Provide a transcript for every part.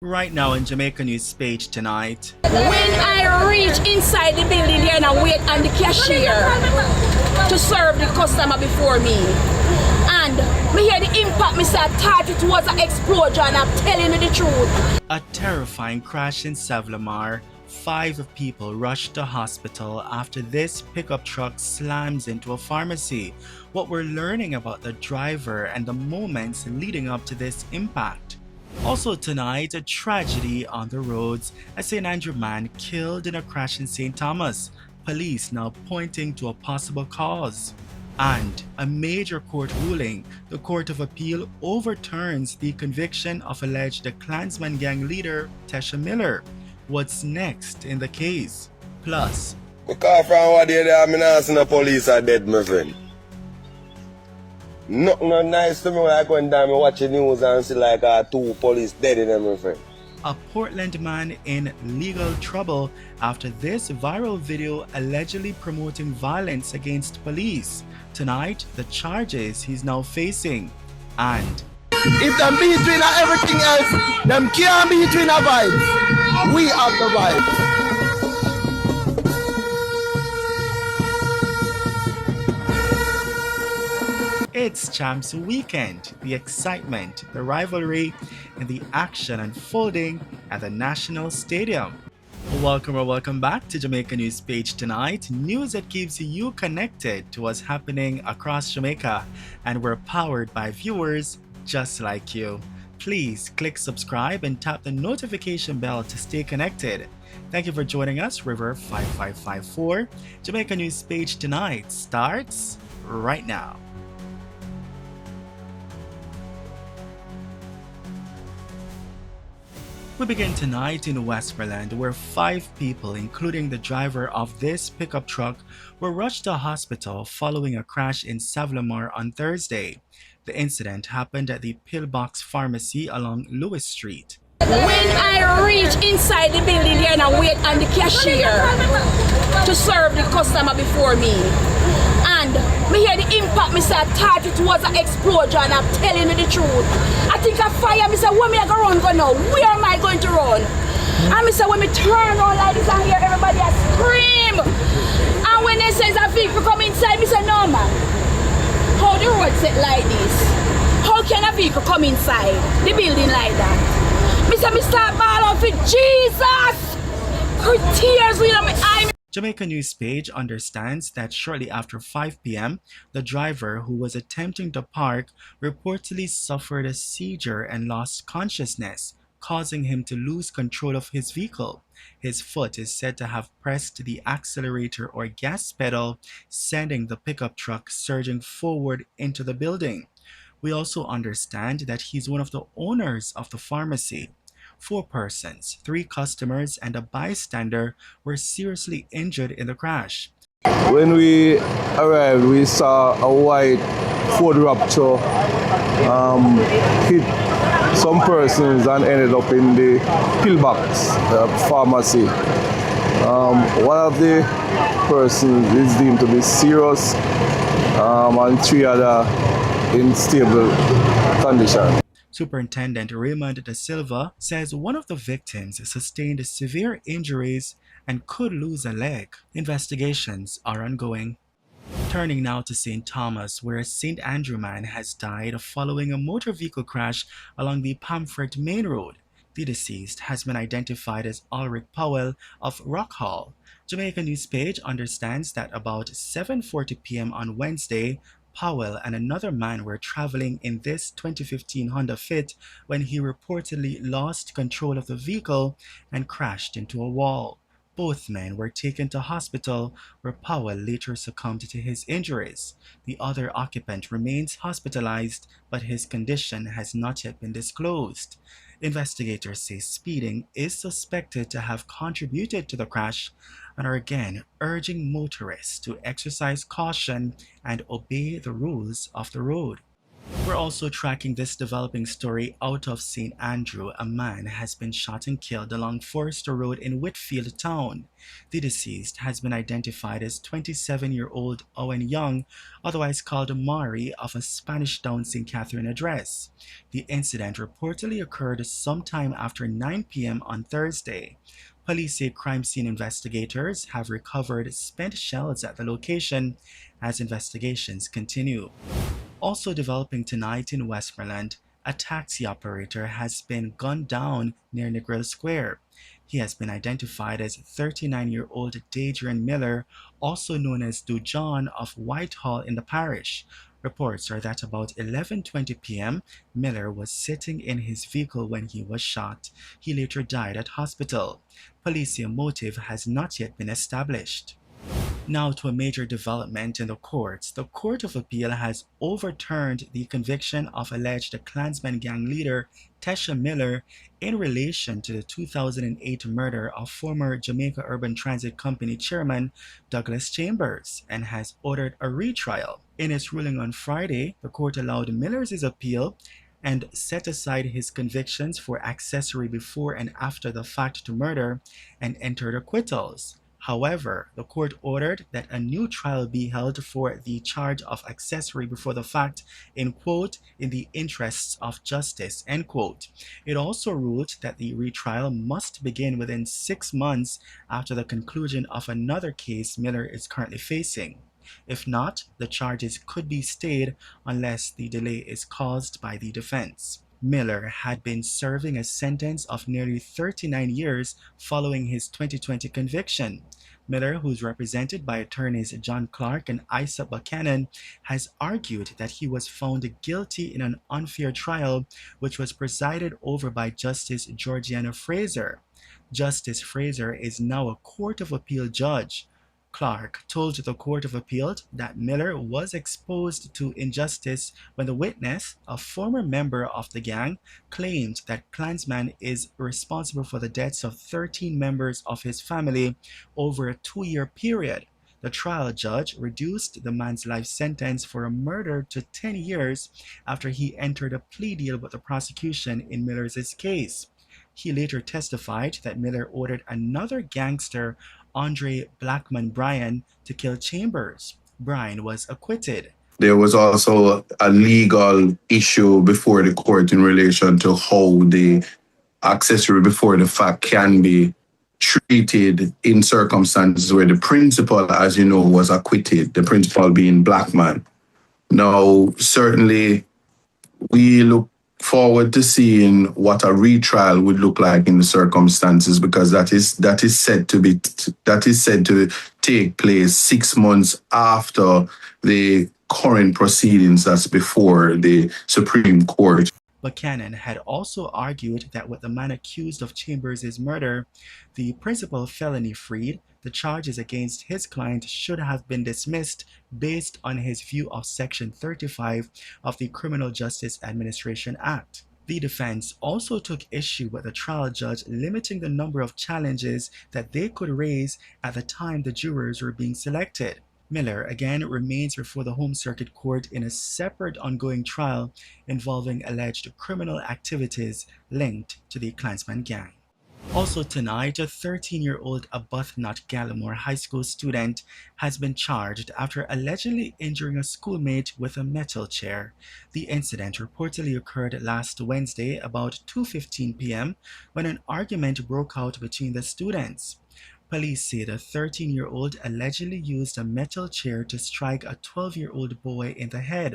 Right now in Jamaica News Page tonight. When I reach inside the building there and I wait on the cashier to serve the customer before me, and me hear the impact, me say I thought it was an explosion. I'm telling you the truth. A terrifying crash in Sav-La-Mar. 5 people rushed to hospital after this pickup truck slams into a pharmacy. What we're learning about the driver and the moments leading up to this impact. Also tonight, a tragedy on the roads. A St. Andrew man killed in a crash in St. Thomas. Police now pointing to a possible cause. And a major court ruling. The Court of Appeal overturns the conviction of alleged Klansman gang leader Tesha Miller. What's next in the case? Plus, because from what day there, I'm not seeing the police are dead, my friend. Nothing not nice to me when I go and down and watch the news and see like 2 police dead in them, my friend. a Portland man in legal trouble after this viral video allegedly promoting violence against police. Tonight, the charges he's now facing. And if them be between everything else, them can't be between a vibes. We have the vibes. it's Champs Weekend, the excitement, the rivalry, and the action unfolding at the National Stadium. Welcome back to Jamaica News Page tonight. News that keeps you connected to what's happening across Jamaica, and we're powered by viewers just like you. Please click subscribe and tap the notification bell to stay connected. Thank you for joining us. River 5554. Jamaica News Page tonight starts right now. We begin tonight in Westmoreland, where 5 people, including the driver of this pickup truck, were rushed to hospital following a crash in Sav-La-Mar on Thursday. The incident happened at the Pillbox Pharmacy along Lewis Street. When I reach inside the building there and I wait on the cashier to serve the customer before me, and me hear the impact, me say I thought it was an explosion. I'm telling you the truth. I think a fire, me say where me I go run go now? Where am I going to run? And me say when me turn on like this and hear everybody a scream. And when they say a vehicle come inside, me say no man. How the road set like this? How can a vehicle come inside the building like that? Me say me start ball out for Jesus. With tears in my eye. Jamaica News Page understands that shortly after 5 p.m., the driver who was attempting to park reportedly suffered a seizure and lost consciousness, causing him to lose control of his vehicle. His foot is said to have pressed the accelerator or gas pedal, sending the pickup truck surging forward into the building. We also understand that he's one of the owners of the pharmacy. 4 persons, 3 customers, and a bystander were seriously injured in the crash. When we arrived, we saw a white Ford Raptor hit some persons and ended up in the Pillbox pharmacy. One of the persons is deemed to be serious, and 3 other in stable condition. Superintendent Raymond Da Silva says one of the victims sustained severe injuries and could lose a leg. Investigations are ongoing. Turning now to St. Thomas, where a St. Andrew man has died following a motor vehicle crash along the Pamfret Main Road. The deceased has been identified as Ulrich Powell of Rock Hall. Jamaica News Page understands that about 7:40 p.m. on Wednesday, Powell and another man were traveling in this 2015 Honda Fit when he reportedly lost control of the vehicle and crashed into a wall. Both men were taken to hospital, where Powell later succumbed to his injuries. The other occupant remains hospitalized, but his condition has not yet been disclosed. Investigators say speeding is suspected to have contributed to the crash and are again urging motorists to exercise caution and obey the rules of the road. We're also tracking this developing story out of St. Andrew. A man has been shot and killed along Forester Road in Whitfield Town. The deceased has been identified as 27-year-old Owen Young, otherwise called Mari, of a Spanish Town St. Catherine address. The incident reportedly occurred sometime after 9 p.m. on Thursday. Police say crime scene investigators have recovered spent shells at the location as investigations continue. Also developing tonight in Westmoreland, a taxi operator has been gunned down near Negril Square. He has been identified as 39-year-old Dadrian Miller, also known as Dujon, of Whitehall in the parish. Reports are that about 11:20 p.m., Miller was sitting in his vehicle when he was shot. He later died at hospital. Police say a motive has not yet been established. Now to a major development in the courts. The Court of Appeal has overturned the conviction of alleged Klansman gang leader Tesha Miller in relation to the 2008 murder of former Jamaica Urban Transit Company chairman Douglas Chambers and has ordered a retrial. In its ruling on Friday, the court allowed Miller's appeal and set aside his convictions for accessory before and after the fact to murder and entered acquittals. However, the court ordered that a new trial be held for the charge of accessory before the fact in quote, in the interests of justice, end quote. It also ruled that the retrial must begin within 6 months after the conclusion of another case Miller is currently facing. If not, the charges could be stayed unless the delay is caused by the defense. Miller had been serving a sentence of nearly 39 years following his 2020 conviction. Miller, who's represented by attorneys John Clark and Isa Buchanan, has argued that he was found guilty in an unfair trial which was presided over by Justice Georgiana Fraser. Justice Fraser is now a Court of Appeal judge. Clark told the Court of Appeal that Miller was exposed to injustice when the witness, a former member of the gang, claimed that Klansman is responsible for the deaths of 13 members of his family over a 2-year period. The trial judge reduced the man's life sentence for a murder to 10 years after he entered a plea deal with the prosecution in Miller's case. He later testified that Miller ordered another gangster, Andre Blackman Bryan, to kill Chambers. Bryan was acquitted. There was also a legal issue before the court in relation to how the accessory before the fact can be treated in circumstances where the principal, as you know, was acquitted, the principal being Blackman. Now, certainly, we look forward to seeing what a retrial would look like in the circumstances, because that is said to take place 6 months after the current proceedings that's before the Supreme Court. Buchanan had also argued that with the man accused of Chambers' murder, the principal felony freed, the charges against his client should have been dismissed based on his view of Section 35 of the Criminal Justice Administration Act. The defense also took issue with the trial judge limiting the number of challenges that they could raise at the time the jurors were being selected. Miller again remains before the Home Circuit Court in a separate ongoing trial involving alleged criminal activities linked to the Klansman gang. Also tonight, a 13-year-old Arbuthnot Gallimore High School student has been charged after allegedly injuring a schoolmate with a metal chair. The incident reportedly occurred last Wednesday about 2:15 p.m. when an argument broke out between the students. Police say the 13-year-old allegedly used a metal chair to strike a 12-year-old boy in the head.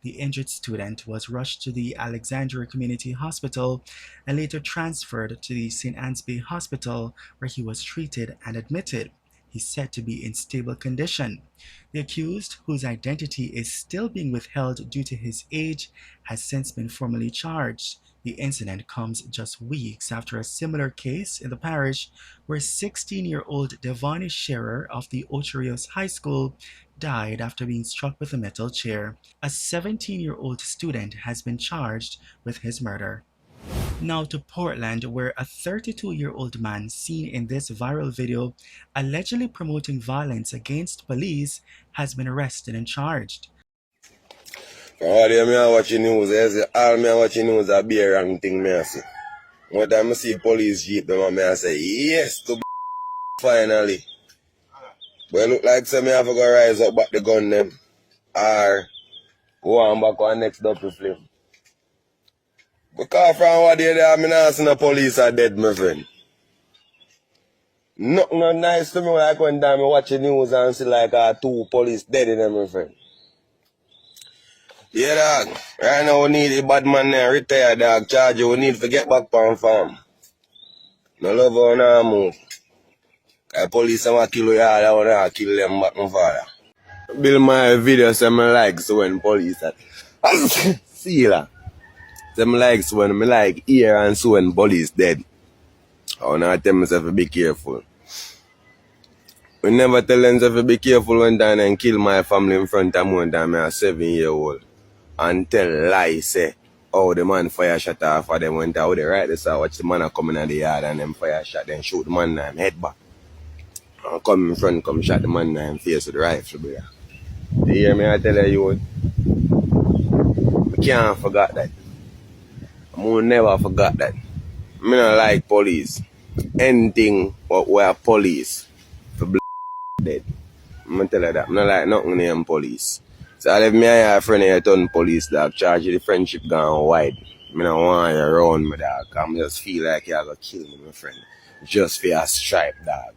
The injured student was rushed to the Alexandria Community Hospital and later transferred to the St. Anne's Bay Hospital, where he was treated and admitted. He's said to be in stable condition. The accused, whose identity is still being withheld due to his age, has since been formally charged. The incident comes just weeks after a similar case in the parish where 16-year-old Devani Scherer of the Ocho Rios High School died after being struck with a metal chair. A 17-year-old student has been charged with his murder. Now to Portland, where a 32-year-old man seen in this viral video allegedly promoting violence against police has been arrested and charged. All day me watching news, all me watching news a be a wrong thing me I see. One time I see police jeep them and me I say, yes, to finally. But it look like some me have to go rise up back the gun them. Or go on back on next double flip. Because from what day there, me not see no police are dead, my friend. Nothing not nice to me like when time I watch the news and see like 2 police dead in them, my friend. Yeah, dog. Right now we need a bad man there, retire, dog. Charge you, we need to get back on farm. No love on our move. The police want to kill you, I want to kill them back, my father. Build my video, so I like so when police at. See that. Them likes when me like here and so when police dead. I want to tell myself to be careful. We never tell them to be careful one time and kill my family in front of me one time. I'm a 7-year-old. And tell lies, say, oh, the man fire shot off of them went out there, right? They saw watch the man come in the yard and them fire shot, then shoot the man in him head back. And come in front, come shot the man in him face with the rifle, brother. You hear me? I tell you, I can't forget that. I will never forget that. I don't like police. Anything but where police for dead. I'm going to tell you that. I don't like nothing named police. So I left me and a friend here turn police, dog. Charge the friendship gone wide. I don't want you around me, dog. I just feel like you're going to kill me, my friend. Just for a stripe, dog.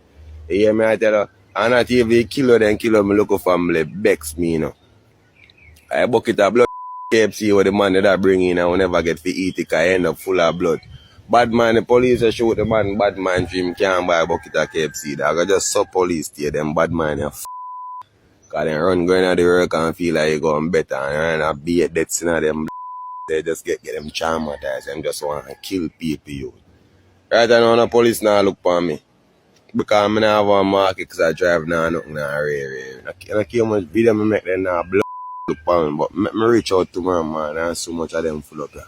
You hear me? I tell you, I'm not even kill you, then kill you, my local family begs me, you know. I bucket of blood KFC with the man that bring in, I will never get to eat it because I end up full of blood. Bad man, the police will shoot the man, bad man dream can't buy a bucket of KFC, dog. I just saw police here, them bad man, you because they run going out the work and feel like you're going better and run a beat deaths in them. They just get them traumatized and just want to kill people. You. Right now, the police now look for me. Because I'm not have a market because I drive now nothing now rare. I can't much video me make them now blood look for me. But me reach out to my man and so much of them full up there.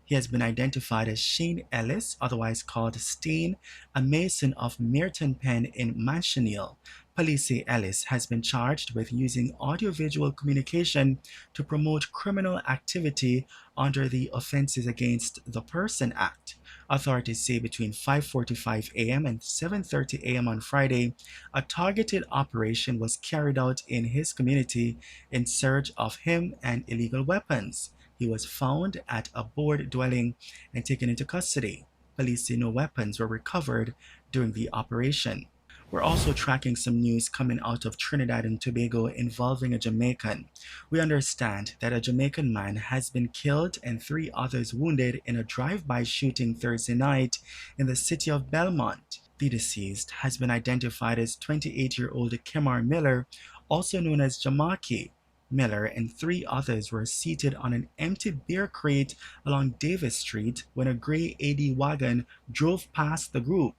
He has been identified as Shane Ellis, otherwise called Stain, a mason of Merton Pen in Manchenial. Police say Ellis has been charged with using audiovisual communication to promote criminal activity under the Offences Against the Person Act. Authorities say between 5:45 a.m. and 7:30 a.m. on Friday, a targeted operation was carried out in his community in search of him and illegal weapons. He was found at a board dwelling and taken into custody. Police say no weapons were recovered during the operation. We're also tracking some news coming out of Trinidad and Tobago involving a Jamaican. We understand that a Jamaican man has been killed and 3 others wounded in a drive-by shooting Thursday night in the city of Belmont. The deceased has been identified as 28-year-old Kemar Miller, also known as Jamaki. Miller and 3 others were seated on an empty beer crate along Davis Street when a gray AD wagon drove past the group.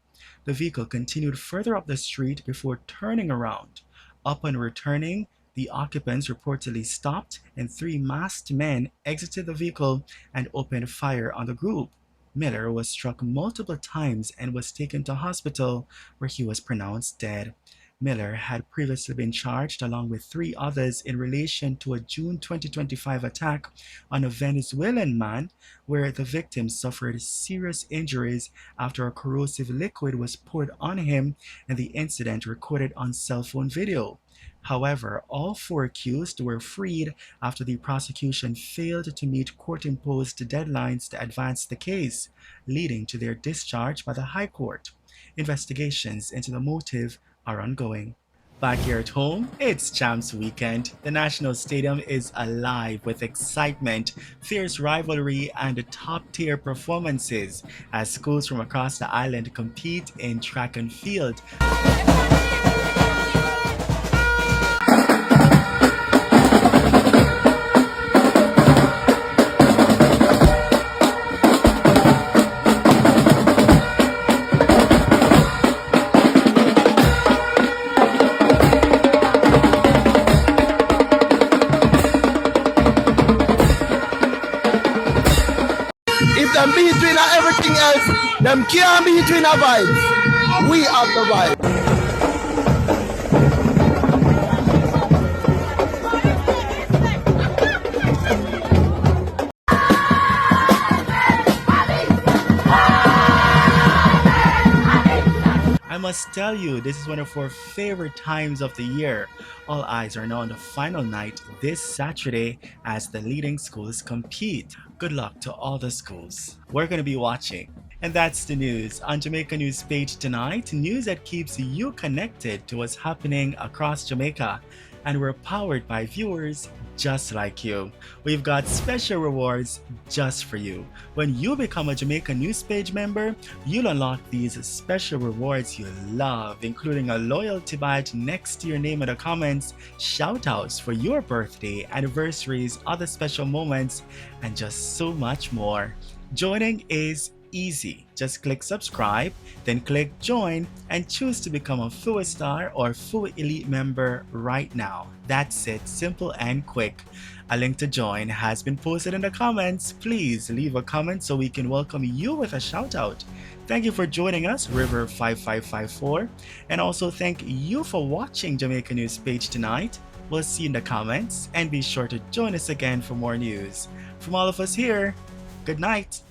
The vehicle continued further up the street before turning around. Upon returning, the occupants reportedly stopped and 3 masked men exited the vehicle and opened fire on the group. Miller was struck multiple times and was taken to hospital where he was pronounced dead. Miller had previously been charged along with 3 others in relation to a June 2025 attack on a Venezuelan man where the victim suffered serious injuries after a corrosive liquid was poured on him and the incident recorded on cell phone video. However, all 4 accused were freed after the prosecution failed to meet court-imposed deadlines to advance the case, leading to their discharge by the High Court. Investigations into the motive are ongoing. Back here at home, it's Champs Weekend. The National Stadium is alive with excitement, fierce rivalry, and top-tier performances as schools from across the island compete in track and field. Them be between everything else, them can't be between our vibes. We have the vibe. must tell you, this is one of our favorite times of the year. All eyes are now on the final night this Saturday as the leading schools compete. Good luck to all the schools. We're going to be watching. And that's the news on Jamaica News Page tonight. News that keeps you connected to what's happening across Jamaica. And we're powered by viewers just like you. We've got special rewards just for you. When you become a Jamaica News Page member, you'll unlock these special rewards you love, including a loyalty badge next to your name in the comments, shoutouts for your birthday, anniversaries, other special moments, and just so much more. Joining is easy. Just click subscribe, then click join and choose to become a full star or full elite member right now. That's it, simple and quick. A link to join has been posted in the comments. Please leave a comment so we can welcome you with a shout out. Thank you for joining us, River5554, and also thank you for watching Jamaica News Page tonight. We'll see you in the comments and be sure to join us again for more news. From all of us here, good night.